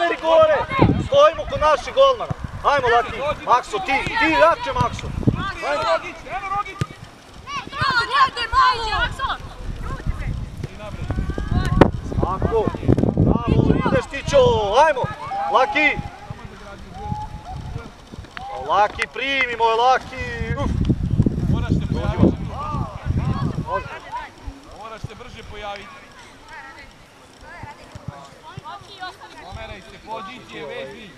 Omeri gore! Stojimo kod našeg golmana. Hajmo, Laki. Makso, ti jače, Makso. Evo Rogić, evo Rogić! Gledaj malo! Tako. Bravo, ideš Tićo. Hajmo, Laki. Laki, primi moj Laki. Moraš se pojaviti. Moraš se brže pojaviti. Pomeraj se, pozicije, vezi.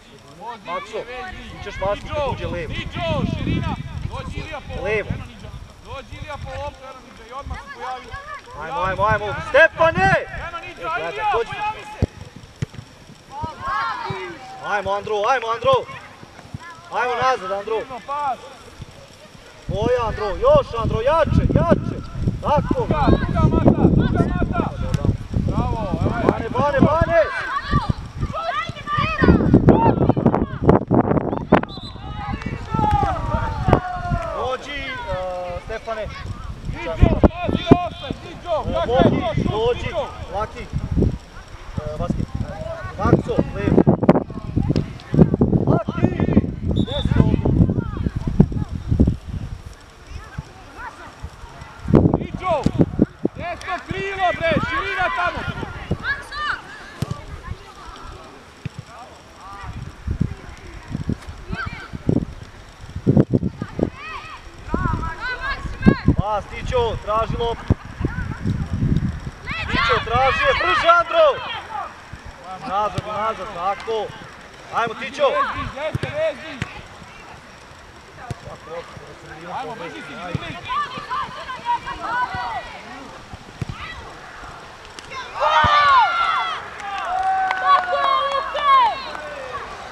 Makso, ti ćeš vašiti kad uđe levo. Niđo, širina. Dođi Ilija po loptu, Levo. eno Niđa. Dođi Ilija po loptu, eno Niđa. I odmah se pojavi. Ajmo. Stefane! Eno Niđa, Ilija, pojavi se. Ajmo, Andro. Ajmo nazad, Andro. Divno, pas. Oj, Andro, još Andro, jače. Tako. Druga mata. Bravo, evo je. Bane. Dođi, Stefane. Niđo, pazi da ostaje, Niđo. Dođi, Laki. Basket. Makso, levo. Laki! Desno. Niđo, desno krilo bre, širina tamo. Pas, Tićo, traži loptu. Tićo, traži je, brže Andro! Nazad, tako. Ajmo, Tićo. Vezdi. Ajmo, brži si, dribling.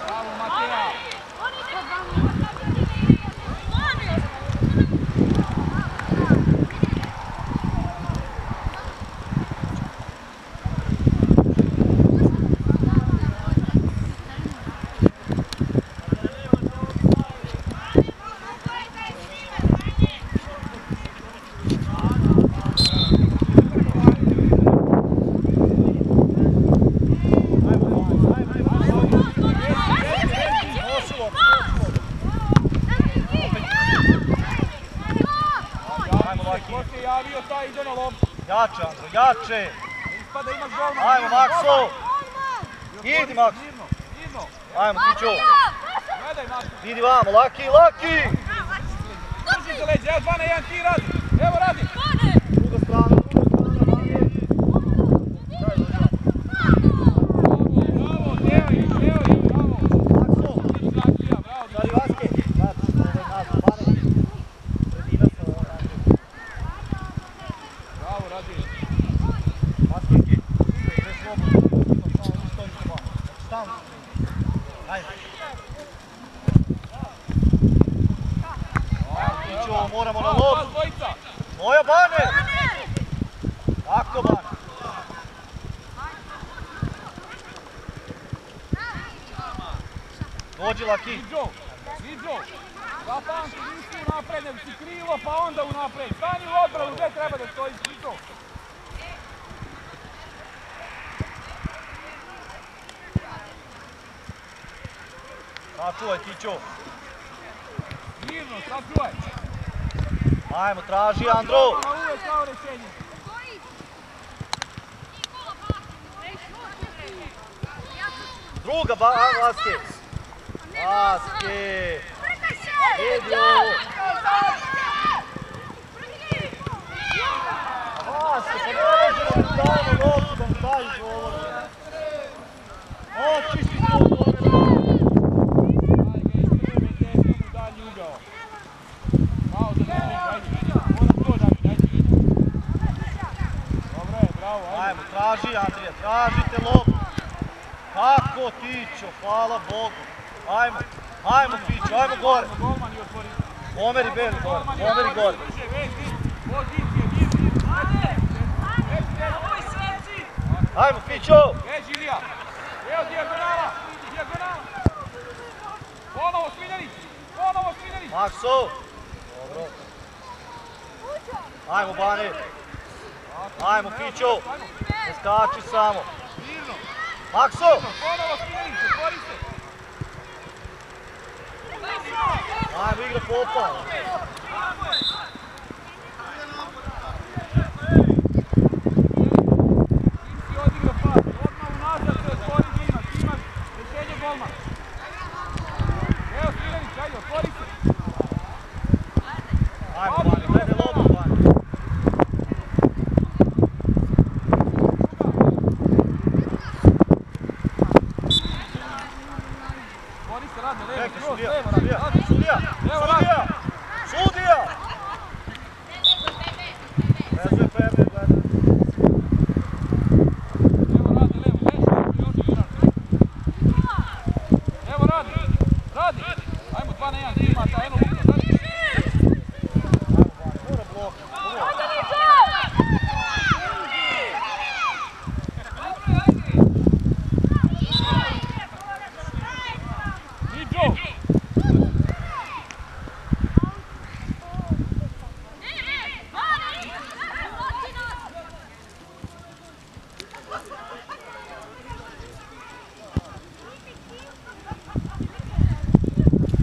Bravo, Mateja. Jače, Andro, jače! Ispada imaš golmana. Ajmo, Makso! Idi, Makso! Ajmo, Tićo! Gledaj, Makso. Idi vamo, Laki! Drži se leđe, evo 2 na 1, ti radi. Evo radi. Druga strana, Bravo, evo, bravo. Makso! Zakija, bravo. Stari Vaske! Znači, ovo je nazva, Bane. Sredina se ovo radi. Bravo, radi. Vaske, sve slobodno. Stojimo vamo. Stalno. Ajde. Tićo, moramo na loptu. Moja Bane! Tako, Bane. Dođi, Laki. Niđo, zapamti, nisi unapred, nego si krilo, pa onda unapred. Stani u odbranu, gdje treba da stojiš, Niđo. Sačuvaj, Tićo. Mirno, sačuvaj. Ajmo, traži, Andro. Na uvek kao rešenje. Druga, Vaske. Vidi ovo. Vaske, pa ne možemo da stavimo loptu da mu staviš ovo. Očisti to gore. Ajde ga ispreme, desno mu dalji ugao. Malo da ne vidim, ajde. Moram to dati, ajde. Dobro je, bravo, ajde. Ajmo, traži, Andrija, tražite loptu. Kako, Tićo, hvala Bogu. Ajmo, Tićo, ajmo gore. Golman i otvori. Omeri beli gore, omeri gore. Brže, vezi, pozicije, mirno. Ajmo, Tićo. Veži, Ilija. Evo dijagonala. Ponovo Smiljanić. Makso. Dobro. Ajmo, Bane. Ajmo, Tićo. Ne skači samo. Mirno. Makso. Ponovo Smiljanić. Ajmo igra popala. Ajmo, Vani, gledaj lobu, Vani. Čekaj, sudija! Vezuje Ferner, gledaj. Evo radi! Ajmo 2 na 1, imata, eno Luka, radi! Mora blok. Niđo!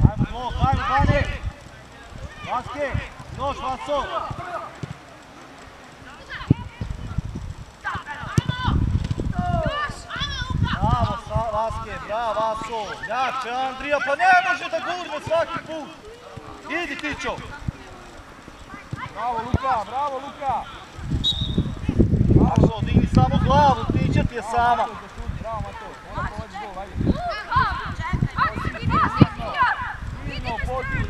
Ajmo blok, ajmo Vani! Vaske, još Vaso! Bravo Vaske, bravo Vaso! Jače Andrija, pa ne može da gurne svaki put! Idi Tićo! Bravo Luka! Vaso, digni samo glavu, Tića ti je sama! Bravo Mato, mora povedi gol, ajde! Vidno, podnije!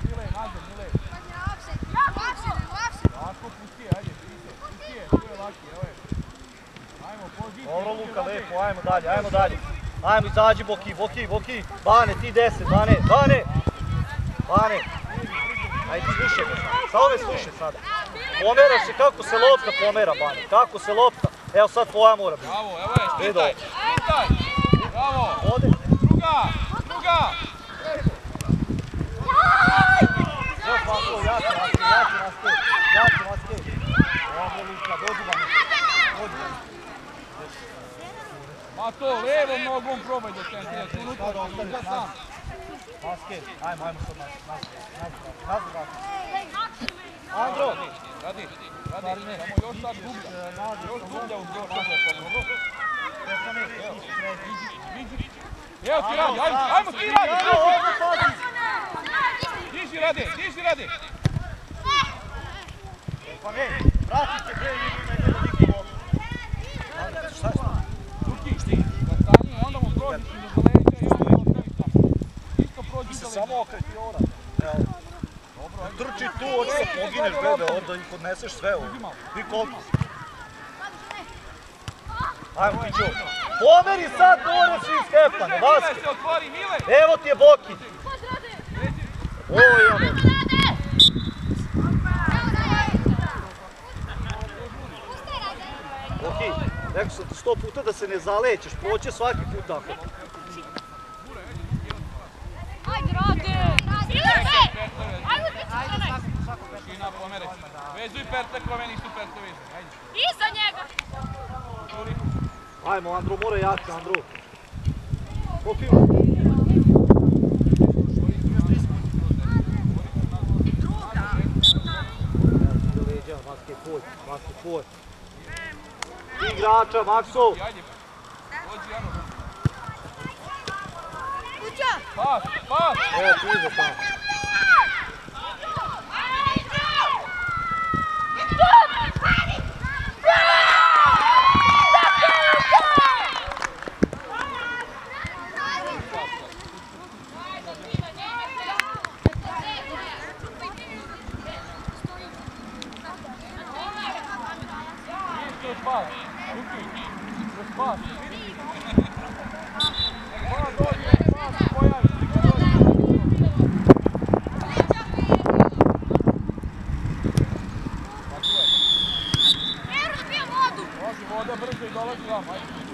Mile, nazad, Mile! Lako, pusti je, ajde, pusti je, tu je laki, evo je! Ajmo, pozicija! Dobro Luka, lepo, ajmo dalje! Ajmo, izađi Boki! Bane, ti 10, Bane! Ajde, slušaj me sad, sa ove slušaj sada! Pomeraš se kako se lopta pomera, Bane, kako se lopta! Evo sad tvoja mora biti! Bravo, evo je, špitaj! Bravo! Ode! Druga! Još Vaso, jaki Vaske! Ovo Luka, dođi Bane! Mato, levom nogom probaj do centra, Sada ostavi sam! Vaske, ajmo sad nazad! Andro! Radi, samo još sad gublja uz gol. Evo ti radi, ajmo ti radi! Diži radi! Pa ne, vrati se bre i ne da niko lopu. Šta je to? Luki, kad stani, onda mu prođiš iza leđa i onda ostaviš tamo. Isto prođi iza leđa. Samo okreti ora. Trči tu, hoće da pogineš bebe, onda ih odneseš sve ovo. Ti koliko? Ajmo ti ću. Pomeri sad gore svi Stefane, Vaske. Evo ti je Boki. Ovo je ono. Boki, rekao sam ti 100 puta da se ne zalećeš, proće svaki put tako. Ajde, Rade! Šina, pomere se. Vezuj Pertek, promeni su Pertek vezu. Ajde. Iza njega! Ajmo, Andro, mora jaki, Andro. Boki. Vaske, tvoj. Igrača, Makso. Ajde, dođi Jano. Kuća! Pas! Evo ti iza tamo. Pas! Luki! Pas! Pas dođe! Pas pojavi! Može voda brzo i dolazi vam, ajde.